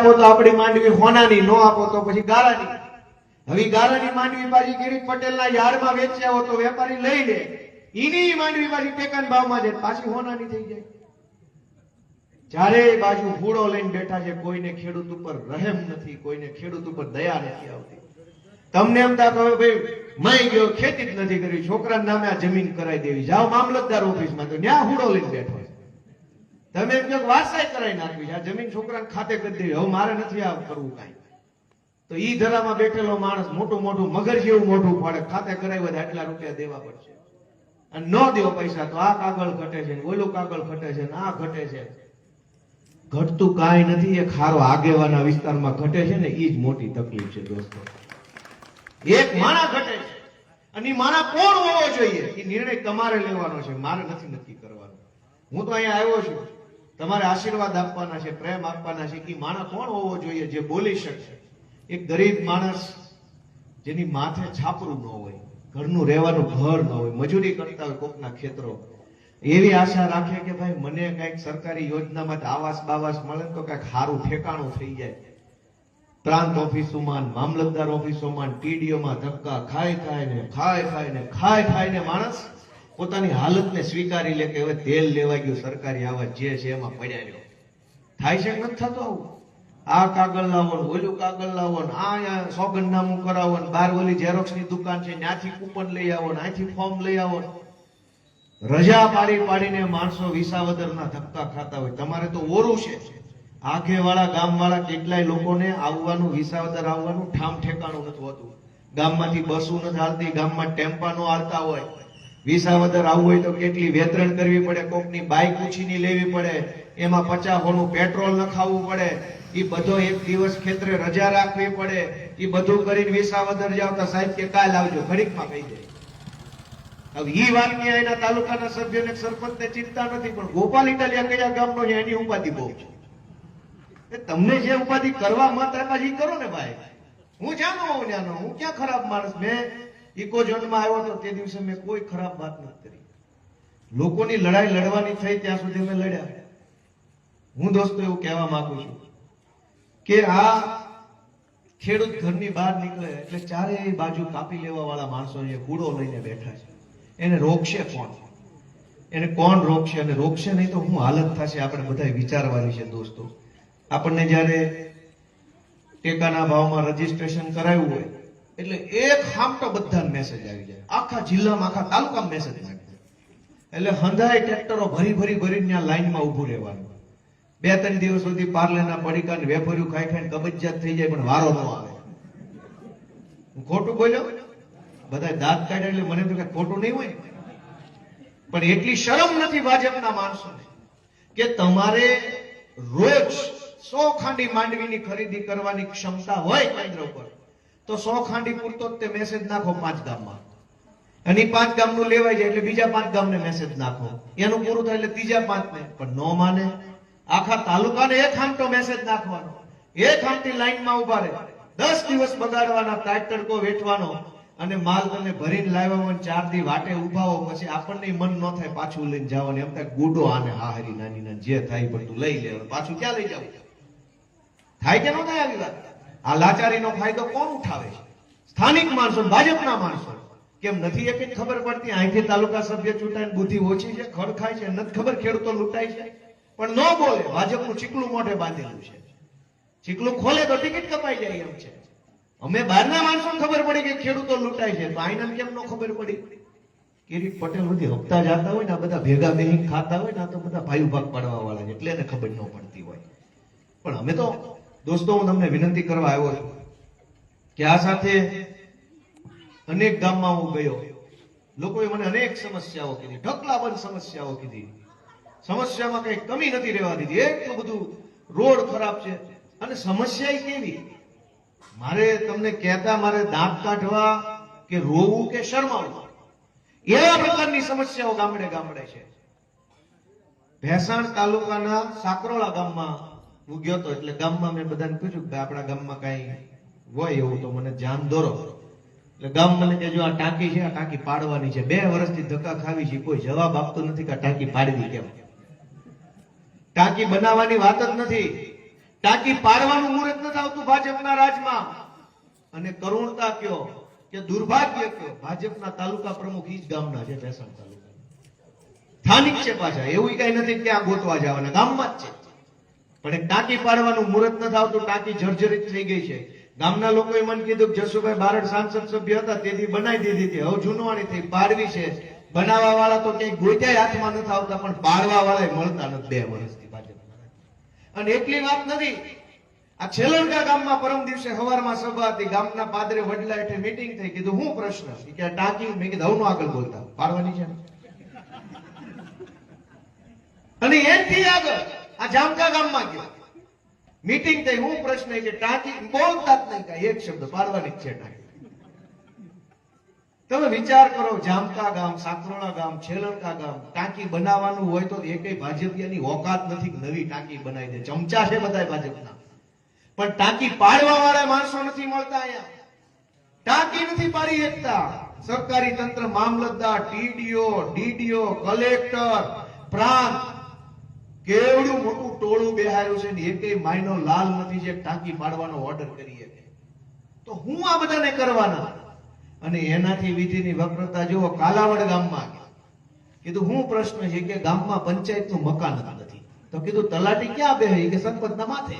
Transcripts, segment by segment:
આપો તો આપણી માંડવી હોનાની, નો આપો તો પછી ગારાની. હવે ગારાની માંડવી પાછી કિરીટ પટેલના યાર્ડમાં વેચ્યા હો તો વેપારી લઈ લે, ઈની માંડવી પાછી ટેકાના ભાવમાં જાય, પાછી હોનાની થઈ જાય. ચારે બાજુ ફૂડો લઈને બેઠા છે, કોઈને ખેડૂત ઉપર રહેમ નથી, કોઈને ખેડૂત ઉપર દયા નથી આવતી. તમને એમ થાય કે ભાઈ મય ગયો, ખેતી જ નથી કરી, છોકરાના નામે આ જમીન કરાવી દેવી, જાઓ મામલતદાર ઓફિસમાં, તો ન્યા ફૂડો લઈને બેઠો છે. તમે એમ કહો વારસાઈ કરાવી નાખવી, આ જમીન છોકરાને ખાતે કરી દેવી, હવે મારે નથી આ કરવું કાંઈ. તો ઈ ધરામાં બેઠેલો માણસ મોટું મોટું મગર જેવું મોટું ફાડે, ખાતે કરાવ્યો તો આટલા રૂપિયા દેવા પડશે, અને ન દેવો પૈસા તો આ કાગળ ઘટે છે, ઓલું કાગળ ઘટે છે, આ ઘટે છે. ઘટતું કાંઈ નથી, એક ખારો આગેવાના વિસ્તારમાં ઘટે છે ને, ઈ જ મોટી તકલીફ છે દોસ્તો. એક માણા ઘટે છે, અને ઈ માણા કોણ હોવો જોઈએ એ નિર્ણય તમારે લેવાનો છે, મારે નથી નક્કી કરવાનો. હું તો અહીંયા આવ્યો છું, તમારે આશીર્વાદ આપવાના છે, પ્રેમ આપવાના છે. એ માણા કોણ હોવો જોઈએ જે બોલી શકશે? એક ગરીબ માણસ જેની માથે છાપરું ન હોય, ઘરનું રહેવાનું ઘર ન હોય, મજૂરી કરતા હોય કોકના ખેતરો, એવી આશા રાખે કે ભાઈ મને કઈક સરકારી યોજનામાં આવાસ બાવાસ મળે તો કઈક સારું ઠેકાણું થઈ જાય. પ્રાંત ઓફિસોમાં, મામલતદાર ઓફિસોમાં, ટીડીઓમાં ધક્કા ખાઈને માણસ પોતાની હાલતને સ્વીકારી લે કે હવે તેલ લેવા ગયું, સરકારી આવાસ જે છે એમાં પડ્યા રહ્યો. થાય છે નથી થતો આવું? આ કાગળ લાવો, ઓલું કાગળ લાવો, આ સોગંદનામું કરાવો, બાર ઓલી ઝેરોક્સની દુકાન છે ત્યાંથી કૂપન લઈ આવો, અહીંથી ફોર્મ લઈ આવો. રજા પાડીને માણસો વિસાવદરના ધક્કા ખાતા હોય. તમારે તો ઓરું છે, આખેવાળા ગામવાળા કેટલાય લોકોને આવવાનું, વિસાવદર આવવાનું ઠામ ઠેકાણું નથી હોતું. ગામમાંથી બસો નથી હાલતી, ગામમાં ટેમ્પા નો હાલતા હોય. વિસાવદર આવવું હોય તો કેટલી વેતરણ કરવી પડે, કોકની બાઈક ઉછીની લેવી પડે, એમાં 50 પેટ્રોલ નખાવવું પડે. એ બધો એક દિવસ ખેતરે રજા રાખવી પડે. એ બધું કરીને વિસાવદર જાવ તો સાહેબ કે કાલ આવજો, ઘડીકમાં કહી દે. હવે ઈ વાતની એના તાલુકાના સભ્યોને સરપંચને ચિંતા નથી, પણ ગોપાલ ઇટાલિયા કયા ગામનો છે એની ઉપાધિ બહુ છે. તમને જે ઉપાધિ કરવા મત આપ્યા છે એ કરો ને ભાઈ. હું જાનો હોઉં ન્યાનો, હું ક્યાં ખરાબ માણસ? મેં ઇકો ઝોનમાં આવ્યો તો તે દિવસે મેં કોઈ ખરાબ વાત નથી કરી. લોકોની લડાઈ લડવાની થઈ ત્યાં સુધી મેં લડ્યા. હું દોસ્તો એવું કહેવા માંગુ છું કે આ ખેડૂત ઘરની બહાર નીકળે એટલે ચારેય બાજુ કાપી લેવા વાળા માણસો કૂડો લઈને બેઠા છે. એને રોકશે કોણ? એને કોણ રોકશે? અને રોકશે નહીં તો શું હાલત થશે આપણે બધા વિચારવાની છે દોસ્તો. આપણને જયારે ટેકાના ભાવમાં રજીસ્ટ્રેશન કરાવ્યું હોય એટલે એક હામટો બધા મેસેજ આવી જાય, આખા જિલ્લામાં આખા તાલુકામાં મેસેજ નાખી દે. એટલે હંધાય ટ્રેક્ટરો ભરી ત્યાં લાઈનમાં ઉભું રહેવાનું. 2-3 દિવસ સુધી પાર્લેના પડીકા ને વેપારીઓ ખાઈને કબજિયાત થઈ જાય, પણ વારો ન આવે. હું ખોટું બોલ્યો? બધા દાંત કાઢ્યા એટલે મને તો કઈ ખોટું નહીં હોય, પણ એટલી શરમ નથી ભાજપના માણસોને કે તમારે રોજ 100 ખાંડી માંડવીની ખરીદી કરવાની ક્ષમતા હોય કેન્દ્ર ઉપર, તો 100 ખાંડી પૂરતો તે મેસેજ નાખો 5 ગામમાં, અને 5 ગામનું લેવાય જાય એટલે બીજા 5 ગામને મેસેજ નાખો, એનું પૂરું થાય એટલે ત્રીજા 5 ને. પણ ન માને. આખા તાલુકાને એક હામટો મેસેજ નાખવાનો, એક હામટી લાઈનમાં ઉભા રહે, 10 દિવસ બગાડવાના, તડકો વેઠવાનો, અને માલ તમે ભરીને લાવ્યા હોય 4 દી વાટે ઉભા હો, પછી આપણને મન ન થાય પાછું લઈને જવાનું. એમ થાય ગુડો આને હાહરી નાની જે થાય બધું લઈ લે, પાછું ક્યાં લઈ જવું? થાય કે ન થાય આવી વાત? આ લાચારીનો ફાયદો કોણ ઉઠાવે છે? સ્થાનિક માણસો, ભાજપના માણસો. કેમ નથી એક ખબર પડતી? અહીંથી તાલુકા સભ્ય ચૂંટાઈને બુદ્ધિ ઓછી છે, ખડ ખાય છે, નથી ખબર ખેડૂતો લૂંટાય છે, પણ ન બોલે. ભાજપનું ચીકલું મોઢે બાંધેલું છે, ચીકલું ખોલે તો ટિકિટ કપાઈ જાય એમ છે. અમે બહારના માણસોને ખબર પડી કે ખેડૂતો લૂંટાય છે, તો આઈને કેમ ન ખબર પડી? કિરીટ પટેલ બધી હપ્તા જાતા હોય ને, આ બધા ભેગા બેહી ખાતા હોય ને, આ તો બધા ભાઈ ભાગ પાડવા વાળા છે, એટલે એને ખબર ન પડતી હોય. પણ અમે તો દોસ્તો, હું તમને વિનંતી કરવા આવ્યો છું કે આ સાથે અનેક ગામમાં હું ગયો, લોકોએ મને અનેક સમસ્યાઓ કીધી, ઢગલાબંધ સમસ્યાઓ કીધી. સમસ્યામાં કઈ કમી નથી રહેવા દીધી. એટલું બધું રોડ ખરાબ છે, અને સમસ્યા કેવી? મારે તમને કહેતા મારે દાંત કાઢવા કે રોવું કે શરમાવું, એવા પ્રકારની સમસ્યાઓ ગામડે છે. ભેસાણ તાલુકાના સાકરોળા ગામમાં હું ગયો હતો, એટલે ગામમાં મેં બધાને પૂછ્યું કે આપણા ગામમાં કઈ હોય એવું તો મને જાણ દોરો. એટલે ગામ મને કે જો આ ટાંકી છે, આ ટાંકી પાડવાની છે. 2 વર્ષથી ધક્કા ખાવી છે, કોઈ જવાબ આપતો નથી કે ટાંકી પાડવી કેમ. ટાંકી બનાવવાની વાત જ નથી, ટાંકી પાડવાનું મુહૂર્ત નથી આવતું ભાજપના રાજમાં. અને કરુણતા કયો કે દુર્ભાગ્ય કયો, ભાજપના તાલુકા પ્રમુખ ઈ જ ગામના છે, ભેસાણ તાલુકા સ્થાનિક છે પાછા. એવું કઈ નથી કે આ ગોતવા જવાના, ગામમાં જ છે. પણ એક ટાંકી પાડવાનું મુહૂર્ત નથી આવતું. ટાંકી જર્જરિત થઈ ગઈ છે. ગામના લોકોએ મને કીધું કે જસુભાઈ બારડ સાંસદ સભ્ય હતા તેથી બનાવી દીધી હતી, હવે જૂનવાણી થઈ પાડવી છે. બનાવવા વાળા તો ક્યાંય ગોત્યાય હાથમાં નથી આવતા, પણ પાડવા વાળા મળતા નથી 2 વર્ષથી ભાજપના. અને એટલી વાત નથી, આ છેલણકા ગામમાં પરમ દિવસે સવારમાં સભા હતી, ગામના પાદરે વડલા હેઠે મીટિંગ થઈ. કીધું હું પ્રશ્ન કે આ ટાંકી, મેં કીધું હવનો આગળ બોલતા પાડવાની છે. અને એનથી આગળ આ જામકા ગામમાં ગયો, મીટિંગ થઈ. હું પ્રશ્ન કે ટાંકી, બોલતા જ નહીં કાંઈ, એક શબ્દ પાડવાની જ છે ટાંકી. તમે વિચાર કરો, જામકા ગામ, સાકરોળા ગામ, છેલણકા ગામ, ટાંકી બનાવવાનું હોય તો એકેય ભાજપિયાની ઓકાત નથી નવી ટાંકી બનાવી દે. ચમચા છે બધા ભાજપના, પણ ટાંકી પાડવા વાળા માણસો નથી મળતા. અહીંયા ટાંકી નથી પાડી શકતા. સરકારી તંત્ર, મામલતદાર, ટીડીઓ, ડીડીઓ, કલેક્ટર, પ્રાંત, કેવડું મોટું ટોળું બેહાર્યું છે ને એકેય માયનો લાલ નથી જે ટાંકી પાડવાનો ઓર્ડર કરી શકે. તો હું આ બધાને કરવાના. અને એનાથી વિધિની વક્રતા જુઓ. કાલાવડ ગામમાં કીધું હું પ્રશ્ન છે કે ગામમાં પંચાયતનું મકાન જ નથી. તો કીધું તલાટી ક્યાં બેહે કે સરપંચના માથે.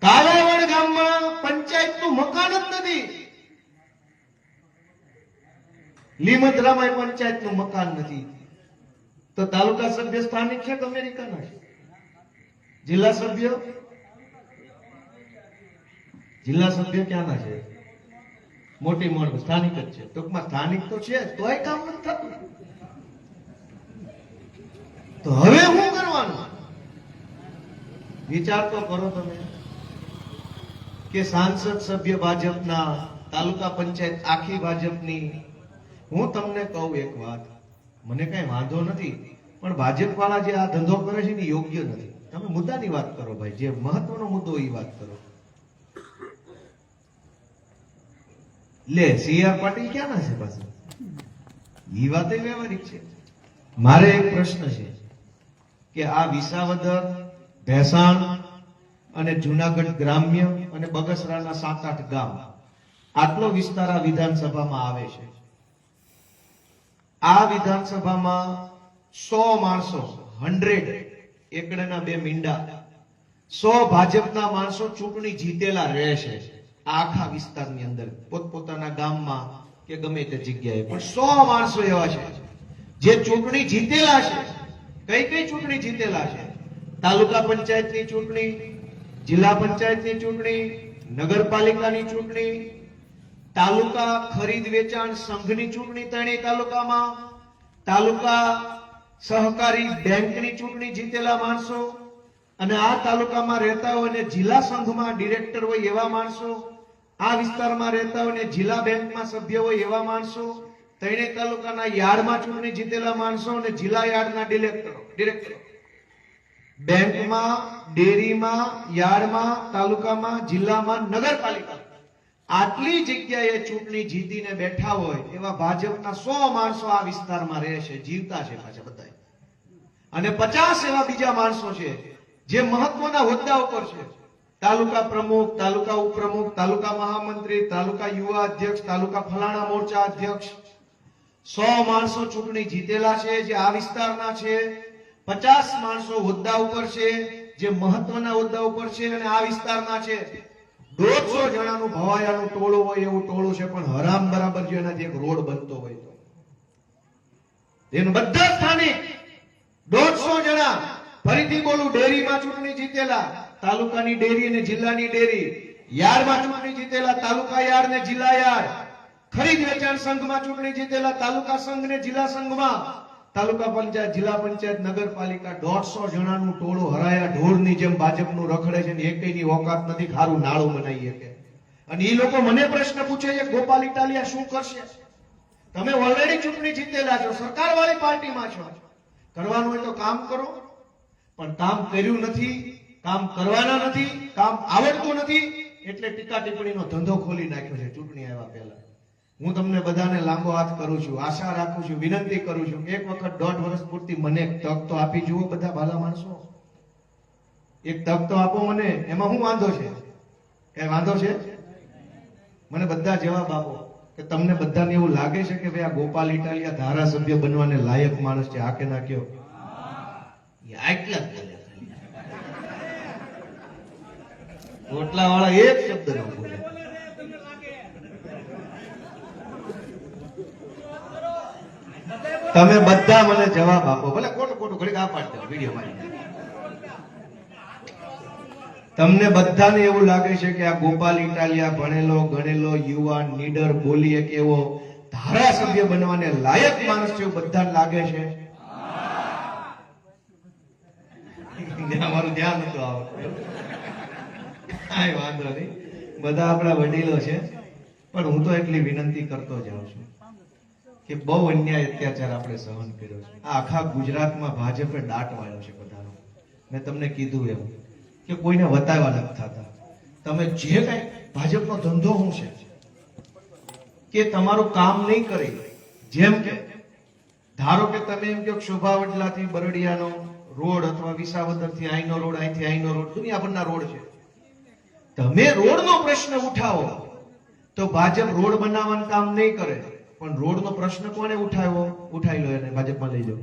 કાલાવડ ગામમાં પંચાયતનું મકાન જ નથી. લીમદ્રામાં પંચાયતનું મકાન નથી. તો તાલુકા સભ્ય સ્થાનિક છે કે અમેરિકાના છે? જિલ્લા સભ્ય ક્યાંના છે? મોટી મોડ સ્થાનિક જ છે. ટૂંકમાં સ્થાનિક તો છે, તોય કામ નથી થતું. તો હવે શું કરવાનું? વિચાર તો કરો તમે કે સાંસદ સભ્ય ભાજપના, તાલુકા પંચાયત આખી ભાજપની. હું તમને કહું એક વાત, મને કઈ વાંધો નથી, પણ ભાજપ વાળા જે આ ધંધો કરે છે ને યોગ્ય નથી. તમે મુદ્દાની વાત કરો ભાઈ, જે મહત્વનો મુદ્દો એ વાત કરો. લે CR પાટીલ ક્યાંના છે પાછા? એ વાત વ્યવહારિક છે. મારે એક પ્રશ્ન છે કે આ વિસાવદર, ભેસાણ અને જુનાગઢ ગ્રામ્ય અને બગસરાના 7-8 ગામ, આટલો વિસ્તાર આ વિધાનસભામાં આવે છે. આ વિધાનસભામાં 100 માણસો, 100 એકડના 2 મીંડા, 100 ભાજપના માણસો ચૂંટણી જીતેલા રહેશે આખા વિસ્તારની અંદર, પોતપોતાના ગામમાં કે ગમે તે જગ્યાએ. પણ 100 માણસો એવા છે જે ચૂંટણી જીતેલા છે. કઈ કઈ ચૂંટણી જીતેલા છે? તાલુકા પંચાયતની ચૂંટણી, જિલ્લા પંચાયતની ચૂંટણી, નગરપાલિકાની ચૂંટણી, તાલુકા ખરીદ વેચાણ સંઘની ચૂંટણી 3 તાલુકામાં, તાલુકા સહકારી બેંકની ચૂંટણી જીતેલા માણસો, અને આ તાલુકામાં રહેતા હોય અને જિલ્લા સંઘમાં ડિરેક્ટર હોય એવા માણસો, આ વિસ્તારમાં રહેતા હોય અને જિલ્લા બેંકમાં સભ્ય હોય એવા માણસો, 3 તાલુકાના યાર્ડમાં ચૂંટણી જીતેલા માણસો અને જિલ્લા યાર્ડના ડિરેક્ટરો, બેંકમાં, ડેરીમાં, યાર્ડમાં, તાલુકામાં, જિલ્લામાં, નગરપાલિકા, આટલી જગ્યાએ ચૂંટણી જીતીને બેઠા હોય એવા ભાજપના 100 માણસો આ વિસ્તારમાં રહે છે, જીવતા છે પાછા બધા. અને 50 એવા બીજા માણસો છે જે મહત્વના હોદ્દા ઉપર છે. તાલુકા પ્રમુખ, તાલુકા ઉપપ્રમુખ, તાલુકા મહામંત્રી, તાલુકા યુવા અધ્યક્ષ, તાલુકા ફલાણા મોરચા અધ્યક્ષ. 100 માણસો ચૂંટણી જીતેલા છે જે આ વિસ્તારના છે. 50 માણસો હોદ્દા ઉપર છે જે મહત્વના હોદ્દા ઉપર છે અને આ વિસ્તારના છે. 150 જણાનું ભવાયાનું ટોળું હોય એવું ટોળું છે, પણ હરામ બરાબર જો એનાથી એક રોડ બનતો હોય તો એનું બધા સ્થાનિક 150 જણા. ફરીથી બોલું, ડેરીમાં ચૂંટણી જીતેલા, તાલુકાની ડેરી અને જિલ્લાની ડેરી, યાર્ડમાં ચૂંટણી જીતેલા, તાલુકા યાર્ડ ને જિલ્લા યાર્ડ, ખરીદ વેચાણ સંઘમાં ચૂંટણી જીતેલા, તાલુકા સંઘ ને જિલ્લા સંઘમાં, તાલુકા પંચાયત, જિલ્લા પંચાયત, નગરપાલિકા, 150 જણાનું ટોળું હરાયા ઢોરની જેમ ભાજપનું રખડે છે ને એકેયની ઓકાત નથી ખારું નાળું બનાવી શકે. અને એ લોકો મને પ્રશ્ન પૂછે છે, ગોપાલ ઇટાલિયા શું કરશે? તમે ઓલરેડી ચૂંટણી જીતેલા છો, સરકાર વાળી પાર્ટીમાં છો, કરવાનું હોય તો કામ કરો. પણ કામ કર્યું નથી, કામ કરવાના નથી, કામ આવડતું નથી, એટલે ટીકા ટિપ્પણીનો ધંધો ખોલી નાખ્યો છે ચૂંટણી આવ્યા પહેલા. હું તમને બધાને લાંબો હાથ કરું છું, આશા રાખું છું, વિનંતી કરું છું, એક વખત 1.5 વર્ષ પૂરતી મને તક તો આપી જુઓ બધા ભાલા માણસો. એક તક તો આપો મને, એમાં શું વાંધો છે? કઈ વાંધો છે? મને બધા જવાબ આપો કે તમને બધાને એવું લાગે છે કે ભાઈ આ ગોપાલ ઇટાલિયા ધારાસભ્ય બનવાને લાયક માણસ છે? આ કે ના કયો? આટલા જ બોલે. રોટલા વાળા એક શબ્દ ન બોલે. તમે બધા મને જવાબ આપો, ભલે ખોટું ખોટું ઘડીક આ પાડી દો વિડીયો માં. તમને બધાને એવું લાગે છે કે આ ગોપાલ ઇટાલિયા ભણેલો ગણેલો યુવાન નીડર બોલી એક એવો ધારાસભ્ય બનવાને લાયક માણસ છે? બધાને લાગે છે? અમારું ધ્યાન નતું આવતું. કાંઈ વાંધો નહીં, બધા આપણા વડીલો છે, પણ હું તો એટલી વિનંતી કરતો જાઉં છું કે બહુ અન્યાય અત્યાચાર આપણે સહન કર્યો છે. આ આખા ગુજરાતમાં ભાજપે દાટ વાળ્યો છે બધાનો. મેં તમને કીધું એમ કે કોઈને વતાવવા નથી થતા. તમે જે કઈ ભાજપનો ધંધો શું છે કે તમારું કામ નહીં કરે. જેમ કે ધારો કે તમે એમ કહો શોભાવડલાથી બરડિયાનો રોડ અથવા વિસાવદરથી આઈનો રોડ, અહીંથી આઈનો રોડ, દુનિયાભરના રોડ છે. તમે રોડનો પ્રશ્ન ઉઠાવો તો ભાજપ રોડ બનાવવાનું કામ નહીં કરે, પણ રોડનો પ્રશ્ન કોને ઉઠાવ્યો? ઉઠાઈ લો એને, ભાજપમાં લઈ જાઓ.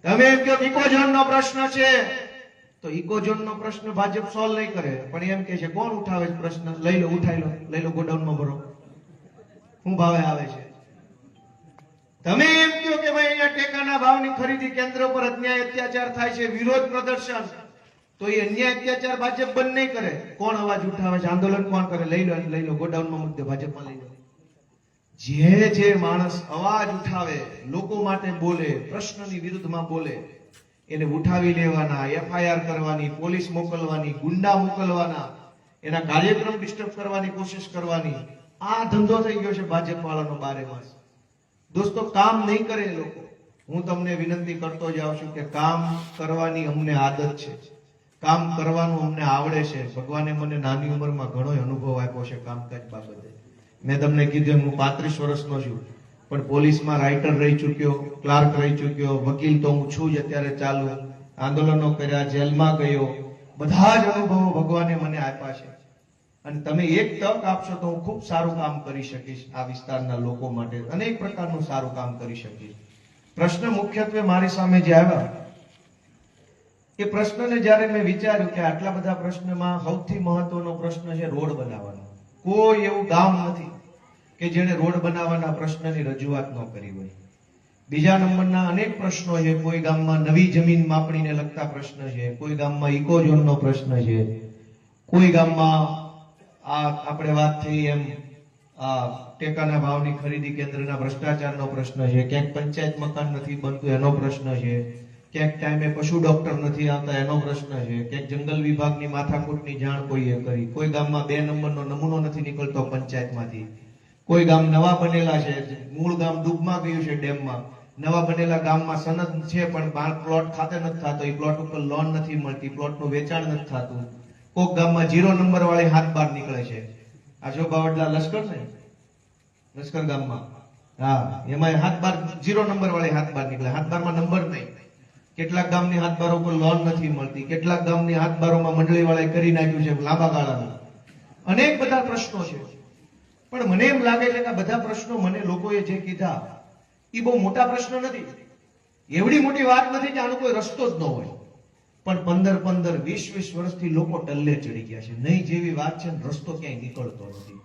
તમે એમ કહો ઇકોઝોનનો પ્રશ્ન છે તો ઇકોઝોનનો પ્રશ્ન ભાજપ સોલ્વ નહીં કરે, પણ એમ કે છે કોણ ઉઠાવે છે પ્રશ્ન? લઈ લો, ઉઠાઈ લો, લઈ લો, ગોડાઉનમાં ભરો. શું ભાવે આવે છે? તમે એમ કહો કે ભાઈ અહીંયા ટેકાના ભાવની ખરીદી કેન્દ્ર પર અન્યાય અત્યાચાર થાય છે, વિરોધ પ્રદર્શન, તો એ અન્યાય અત્યાચાર ભાજપ બંધ નહીં કરે. કોણ અવાજ ઉઠાવે છે? આંદોલન કોણ કરે? લઈ લો, લઈ લો, ગોડાઉનમાં મૂકી દો, ભાજપમાં લઈ લો. જે માણસ અવાજ ઉઠાવે, લોકો માટે બોલે, પ્રશ્નની વિરુદ્ધમાં બોલે, એને ઉઠાવી લેવાના, એફઆઈઆર કરવાની, પોલીસ મોકલવાની, ગુંડા મોકલવાના, એના કાર્યક્રમ ડિસ્ટર્બ કરવાની કોશિશ કરવાની, આ ધંધો થઈ ગયો છે ભાજપ વાળાનો 12 માસ. દોસ્તો, કામ નહીં કરે એ લોકો. હું તમને વિનંતી કરતો જાઉં છું કે કામ કરવાની અમને આદત છે, કામ કરવાનું અમને આવડે છે. ભગવાને મને નાની ઉંમરમાં ઘણો અનુભવ આપ્યો છે કામકાજ બાબતે. મેં તમને કીધું હું 35 વર્ષનો છું, પણ પોલીસમાં રાઇટર રહી ચૂક્યો, ક્લાર્ક રહી ચૂક્યો, વકીલ તો હું છું જ અત્યારે ચાલુ, આંદોલનો કર્યા, જેલમાં ગયો. બધા જ અનુભવો ભગવાને મને આપ્યા છે. અને તમે એક તક આપશો તો હું ખૂબ સારું કામ કરી શકીશ. આ વિસ્તારના લોકો માટે અનેક પ્રકારનું સારું કામ કરી શકીશ. પ્રશ્ન મુખ્યત્વે મારી સામે જે આવ્યા એ પ્રશ્નને જ્યારે મેં વિચાર્યું કે આટલા બધા પ્રશ્નમાં સૌથી મહત્વનો પ્રશ્ન છે રોડ બનાવવાનો. કોઈ એવું ગામ નથી કે જેણે રોડ બનાવવાના પ્રશ્નની રજૂઆત ન કરી હોય. બીજા નંબરના અનેક પ્રશ્નો છે. કોઈ ગામમાં નવી જમીન માપણીને લગતા પ્રશ્ન છે, કોઈ ગામમાં ઇકોઝોનનો પ્રશ્ન છે, કોઈ ગામમાં આ આપણે વાત થઈ એમ આ ટેકાના ભાવની ખરીદી કેન્દ્રના ભ્રષ્ટાચારનો પ્રશ્ન છે, ક્યાંક પંચાયત મકાન નથી બનતું એનો પ્રશ્ન છે, ક્યાંક ટાઈમે પશુ ડોક્ટર નથી આવતા એનો પ્રશ્ન છે, ક્યાંક જંગલ વિભાગની માથાકૂટની જાણ કોઈએ કરી, કોઈ ગામમાં 2 નંબરનો નમૂનો નથી નીકળતો પંચાયતમાંથી, કોઈ ગામ નવા બનેલા છે, મૂળ ગામ ડૂબમાં ગયું છે ડેમમાં, નવા બનેલા ગામમાં સનદ છે પણ પ્લોટ ખાતે નથી થતો, એ પ્લોટ ઉપર લોન નથી મળતી, પ્લોટનું વેચાણ નથી થતું. કોક ગામમાં 0 નંબર વાળી હાથ બાર નીકળે છે. આ શોભાવડલા લશ્કર ને લશ્કર ગામમાં, હા, એમાં હાથ બાર 0 નંબર વાળી હાથ બાર નીકળે. હાથ બારમાં નંબર નહીં. કેટલાક ગામની હાથબારો પર લોન નથી મળતી, કેટલાક ગામની હાથબારોમાં મંડળી વાળાએ કરી નાખ્યું છે લાંબા ગાળાનું. અનેક બધા પ્રશ્નો છે. પણ મને એમ લાગે છે કે આ બધા પ્રશ્નો મને લોકોએ જે કીધા એ બહુ મોટા પ્રશ્નો નથી. એવડી મોટી વાત નથી કે આનો કોઈ રસ્તો જ ન હોય. પણ 15-15, 20-20 વર્ષથી લોકો ટલ્લે ચડી ગયા છે. નહીં જેવી વાત છે ને રસ્તો ક્યાંય નીકળતો નથી.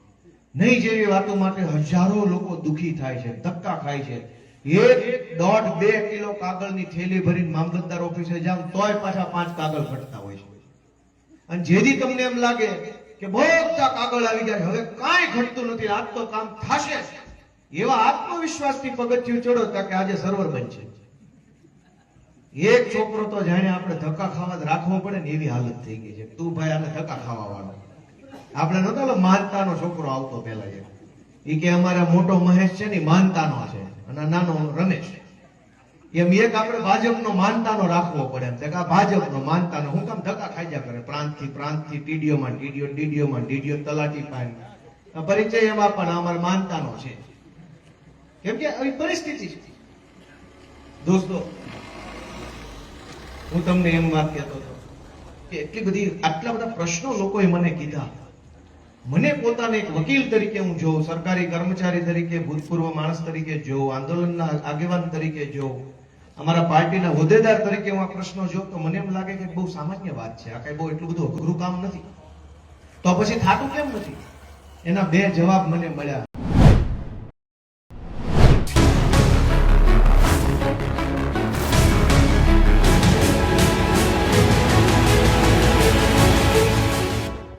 નહીં જેવી વાતો માટે હજારો લોકો દુખી થાય છે, ધક્કા ખાય છે. 1.5-2 કિલો કાગળની થેલી ભરીને મામલતદાર ઓફિસે જાવ તોય પાછા 5 કાગળ ઘટતા હોય છે. અને જેથી તમને એમ લાગે કે બધા કાગળ આવી ગયા, હવે કાંઈ ઘટતું નથી, આજ તો કામ થશે, એવા આત્મવિશ્વાસથી પગથિયું ચડો કે આજે સર્વર બનશે. એક છોકરો તો જાણે આપણે ધક્કા ખાવા જ રાખવો પડે ને એવી હાલત થઈ ગઈ છે. તું ભાઈ આને ધક્કા ખાવા વાળો. આપણે નતો માનતાનો છોકરો આવતો પેલા એ કે અમારા મોટો મહેશ છે ને માનતાનો છે અને નાનો રમેશ. એમ એક આપણે ભાજપનો માનતાનો રાખવો પડે એમ કે આ ભાજપનો માનતાનો હું કામ ધક્કા ખાઈ કરે પ્રાંતથી ટીડીઓમાં ડીડીઓ તલાટી પાણી પરિચય એમાં પણ અમારે માનતાનો છે. કેમ કે આવી પરિસ્થિતિ છે. દોસ્તો, હું તમને એમ વાત કહેતો હતો કે એટલી બધી આટલા બધા પ્રશ્નો લોકોએ મને કીધા. મને પોતાને એક વકીલ તરીકે હું જોઉં, સરકારી કર્મચારી તરીકે, ભૂતપૂર્વ માણસ તરીકે જોઉં, આંદોલનના આગેવાન તરીકે જોઉં, અમારા પાર્ટીના હોદ્દેદાર તરીકે હું આ પ્રશ્નો જોઉં તો મને એમ લાગે કે બહુ સામાન્ય વાત છે, આ કઈ બહુ એટલું બધું અઘરું કામ નથી. તો પછી થાતું કેમ નથી? એના બે જવાબ મને મળ્યા.